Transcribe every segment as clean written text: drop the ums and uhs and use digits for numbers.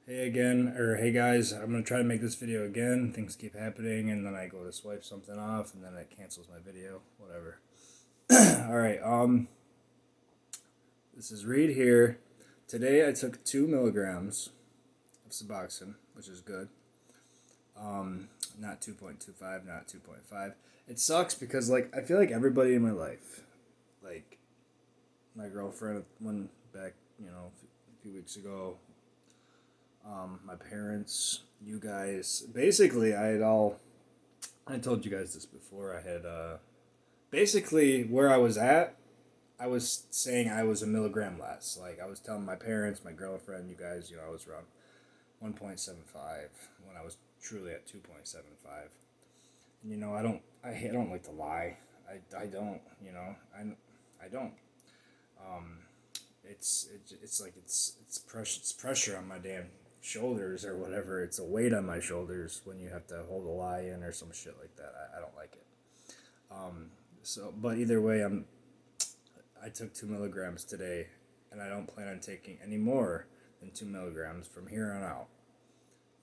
Hey again, or hey guys, I'm gonna try to make this video again. Things keep happening, and then I go to swipe something off, and then it cancels my video. Whatever. All right. This is Reed here. Today I took 2 milligrams of Suboxone, which is good. Not 2.25, not 2.5. It sucks because I feel like everybody in my life, like my girlfriend, went back, a few weeks ago. My parents, you guys. Basically, I told you guys this before. I had, basically, where I was at, I was saying I was a milligram less. Like, I was telling my parents, my girlfriend, you guys, I was around 1.75 when I was truly at 2.75. And, I don't like to lie. I don't, I don't. Um, it's pressure on my damn shoulders or whatever. It's a weight on my shoulders when you have to hold a lie in or some shit like that. I don't like it. But either way, I took 2 milligrams today, and I don't plan on taking any more than 2 milligrams from here on out.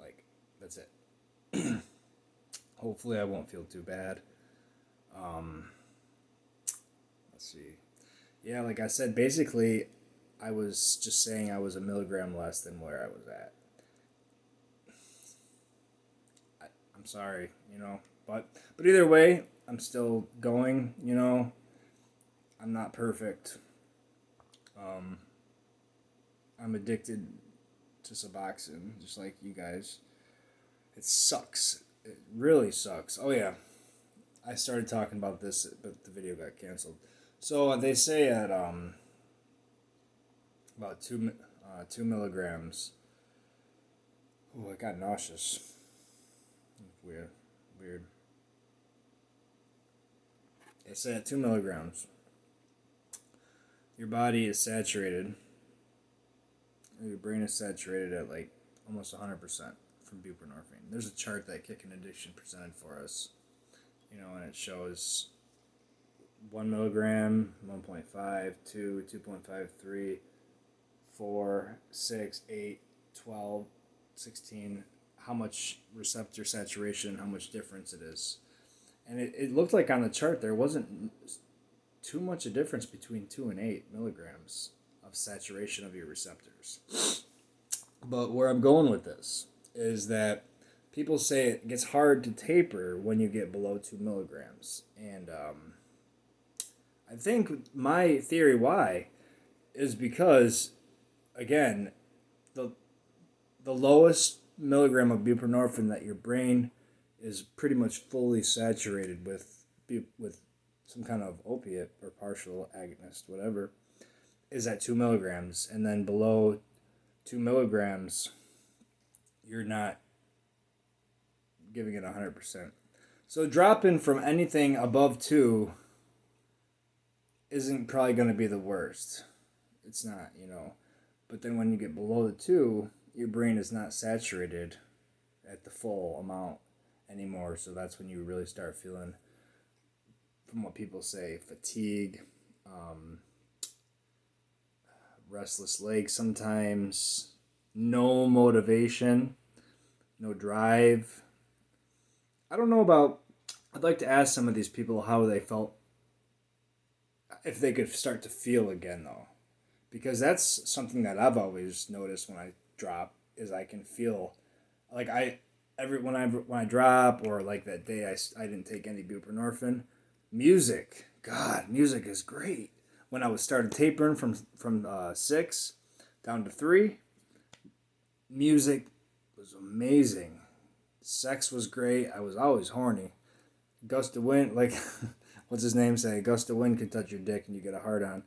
Like, that's it. Hopefully, I won't feel too bad. Um, let's see. Yeah, like I said, basically, I was just saying I was a milligram less than where I was at. I'm sorry, but either way, I'm still going. I'm not perfect. Um, I'm addicted to Suboxone, just like you guys. It sucks. It really sucks. Oh yeah, I started talking about this, but the video got canceled. So they say at about 2 milligrams. Oh, I got nauseous. Weird, weird. They say at 2 milligrams, your body is saturated. Your brain is saturated at like almost 100% from buprenorphine. There's a chart that Kick and Addiction presented for us, and it shows 1 milligram, 1.5, 2, 2.5, 3, 4, 6, 8, 12, 16, how much receptor saturation, how much difference it is. And it looked like on the chart there wasn't too much a difference between 2 and 8 milligrams of saturation of your receptors. But where I'm going with this is that people say it gets hard to taper when you get below 2 milligrams. And I think my theory why is because, again, the, the lowest milligram of buprenorphine that your brain is pretty much fully saturated with some kind of opiate or partial agonist, whatever, is at 2 milligrams, and then below 2 milligrams, you're not giving it 100%. So dropping from anything above 2 isn't probably going to be the worst. It's not. But then when you get below the 2, your brain is not saturated at the full amount anymore. So that's when you really start feeling, from what people say, fatigue, um, restless legs sometimes, no motivation, no drive. I don't know about. I'd like to ask some of these people how they felt, if they could start to feel again, though, because that's something that I've always noticed when I drop is I can feel like when I drop, or like that day I didn't take any buprenorphine. Music, God, music is great. When I was started tapering from 6 down to 3, music was amazing. Sex was great. I was always horny. Gust of wind, like what's his name say? A gust of wind can touch your dick and you get a hard on.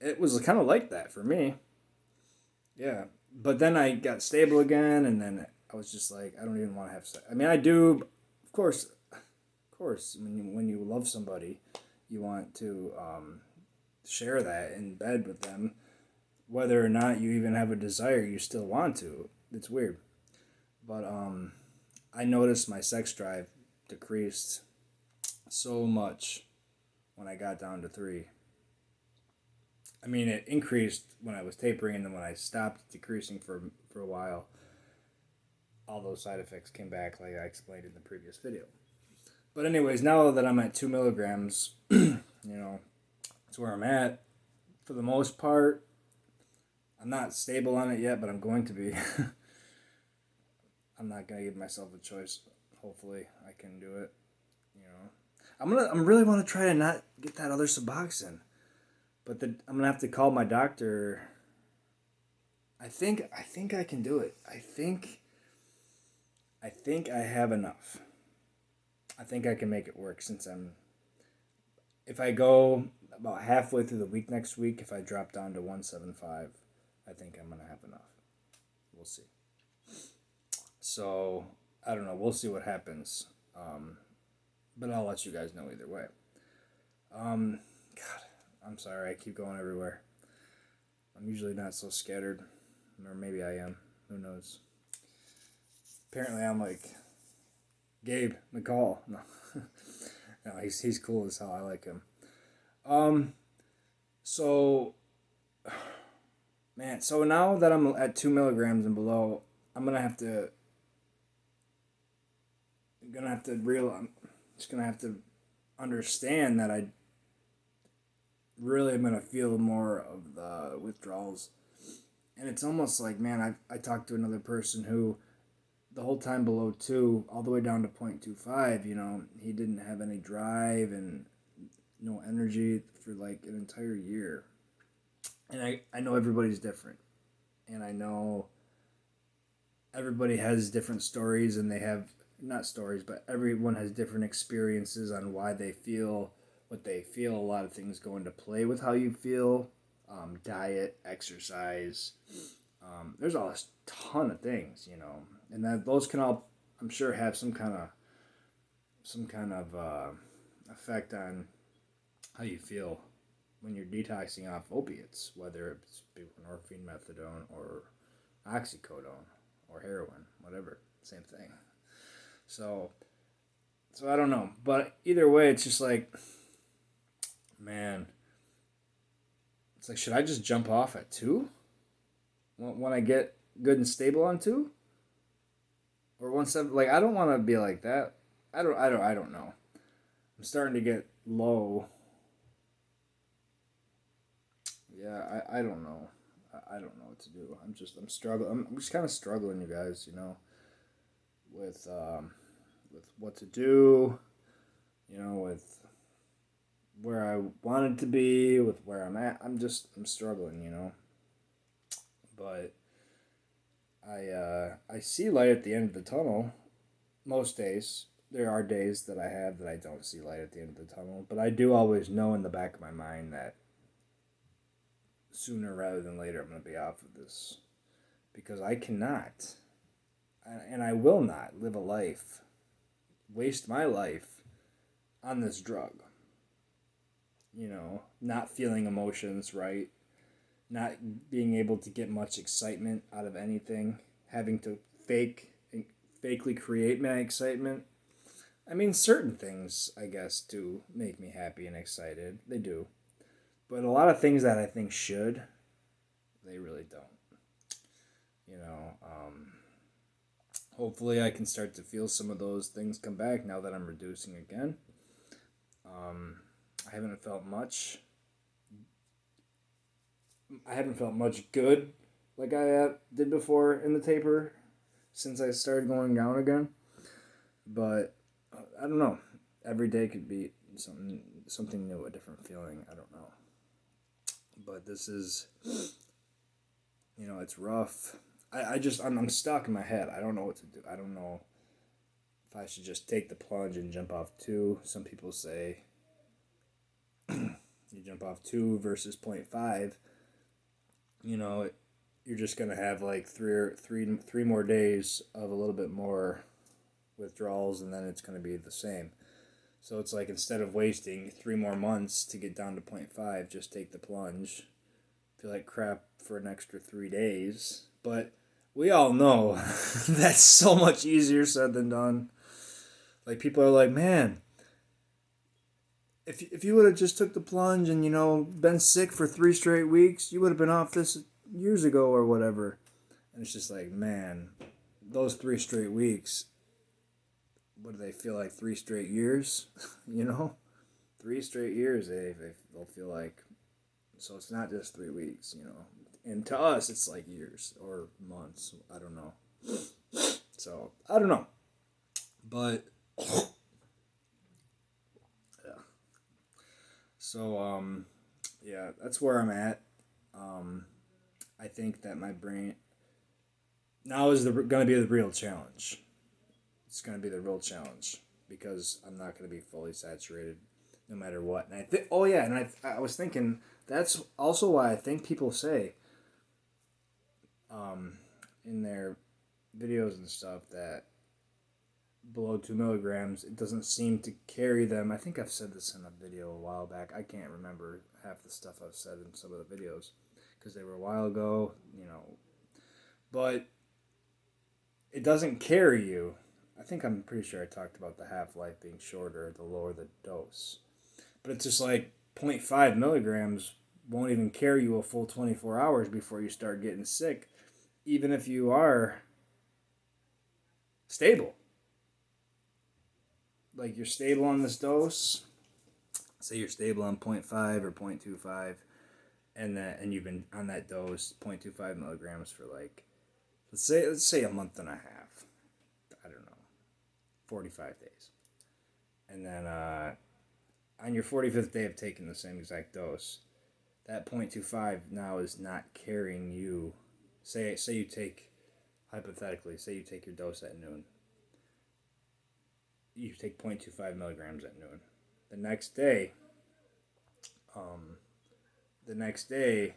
It was kind of like that for me. Yeah, but then I got stable again, and then I was just like, I don't even want to have sex. I mean, I do, of course. When you love somebody, you want to share that in bed with them, whether or not you even have a desire. You still want to. It's weird, but I noticed my sex drive decreased so much when I got down to 3. I mean, it increased when I was tapering, and then when I stopped decreasing for a while, all those side effects came back like I explained in the previous video. But anyways, now that I'm at 2 milligrams, it's where I'm at. For the most part, I'm not stable on it yet, but I'm going to be. I'm not going to give myself a choice. Hopefully I can do it. I'm really want to try to not get that other Suboxone. But I'm going to have to call my doctor. I think I can do it. I think I have enough. I think I can make it work if I go about halfway through the week next week, if I drop down to 175, I think I'm going to have enough. We'll see. So, I don't know. We'll see what happens. But I'll let you guys know either way. God, I'm sorry. I keep going everywhere. I'm usually not so scattered. Or maybe I am. Who knows? Apparently I'm like Gabe McCall. No, no, he's cool as hell. I like him. So, man, so now that I'm at 2 milligrams and below, I'm just gonna have to understand that I really am gonna feel more of the withdrawals. And it's almost like, man, I talked to another person who, the whole time below 2, all the way down to 0.25, he didn't have any drive and no energy for like an entire year. And I know everybody's different. And I know everybody has different stories, and they have, not stories, but everyone has different experiences on why they feel what they feel. A lot of things go into play with how you feel. Diet, exercise. There's a ton of things, and that those can all, I'm sure, have some kind of effect on how you feel when you're detoxing off opiates, whether it's buprenorphine, methadone, or oxycodone, or heroin, whatever, same thing. So I don't know, but either way, it's just like, man, it's like, should I just jump off at 2 when I get good and stable on 2, or 1.7? Like, I don't want to be like that. I don't know. I'm starting to get low. Yeah, I don't know. I don't know what to do. I'm struggling. I'm just kind of struggling, you guys. With what to do. With where I wanted to be, with where I'm at. I'm struggling. But I see light at the end of the tunnel. Most days. There are days that I have that I don't see light at the end of the tunnel, but I do always know in the back of my mind that sooner rather than later I'm going to be off of this, because I cannot, and I will not waste my life on this drug. Not feeling emotions right, not being able to get much excitement out of anything, having to fakely create my excitement. I mean, certain things, I guess, do make me happy and excited. They do. But a lot of things that I think should, they really don't. Hopefully I can start to feel some of those things come back now that I'm reducing again. I haven't felt much good like I did before in the taper since I started going down again. But I don't know. Every day could be something new, a different feeling. I don't know. But this is, it's rough. I'm stuck in my head. I don't know what to do. I don't know if I should just take the plunge and jump off 2. Some people say you jump off 2 versus 0.5. You're just going to have like three more days of a little bit more withdrawals, and then it's going to be the same. So it's like, instead of wasting 3 more months to get down to 0.5, just take the plunge. Feel like crap for an extra 3 days. But we all know that's so much easier said than done. Like, people are like, man, if you would have just took the plunge and, been sick for 3 straight weeks, you would have been off this years ago or whatever. And it's just like, man, those 3 straight weeks, what do they feel like? 3 straight years, you know, 3 straight years. They'll feel like. So it's not just 3 weeks, you know. And to us, it's like years or months. I don't know. So I don't know, but yeah. So yeah, that's where I'm at. Um, I think that my brain now is going to be the real challenge. It's going to be the real challenge because I'm not going to be fully saturated no matter what. And I think, oh yeah, and I was thinking that's also why I think people say in their videos and stuff that below 2 milligrams it doesn't seem to carry them. I think I've said this in a video a while back. I can't remember half the stuff I've said in some of the videos because they were a while ago, you know. But it doesn't carry you. I think I'm pretty sure I talked about the half life being shorter the lower the dose. But it's just like 0.5 milligrams won't even carry you a full 24 hours before you start getting sick, even if you are stable. Like you're stable on this dose, say you're stable on 0.5 or 0.25, and you've been on that dose 0.25 milligrams for like let's say a month and a half. I don't know, 45 days, and then on your 45th day of taking the same exact dose, that 0.25 now is not carrying you. Say you take, hypothetically, say you take your dose at noon. You take 0.25 milligrams at noon. The next day, um, the next day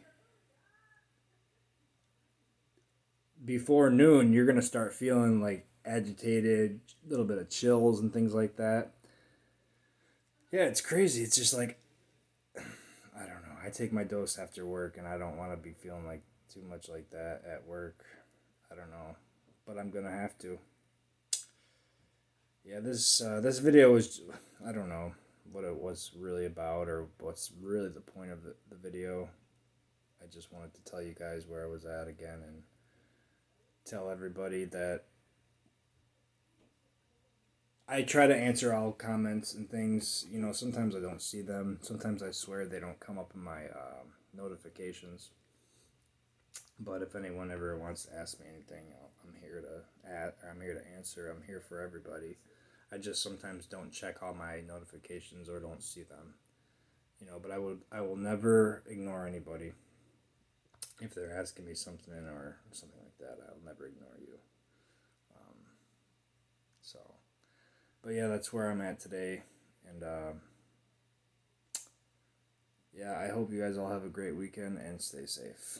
before noon, you're gonna start feeling like agitated, a little bit of chills and things like that. Yeah, it's crazy. It's just like I don't know. I take my dose after work, and I don't want to be feeling like too much like that at work. I don't know, but I'm gonna have to. Yeah, this video was, I don't know what it was really about or what's really the point of the video. I just wanted to tell you guys where I was at again and tell everybody that I try to answer all comments and things. You know, sometimes I don't see them. Sometimes I swear they don't come up in my notifications. But if anyone ever wants to ask me anything, I'm here to answer. I'm here for everybody. I just sometimes don't check all my notifications or don't see them. You know, but I will never ignore anybody. If they're asking me something or something like that, I'll never ignore you. Um, so, but yeah, that's where I'm at today, and yeah, I hope you guys all have a great weekend and stay safe.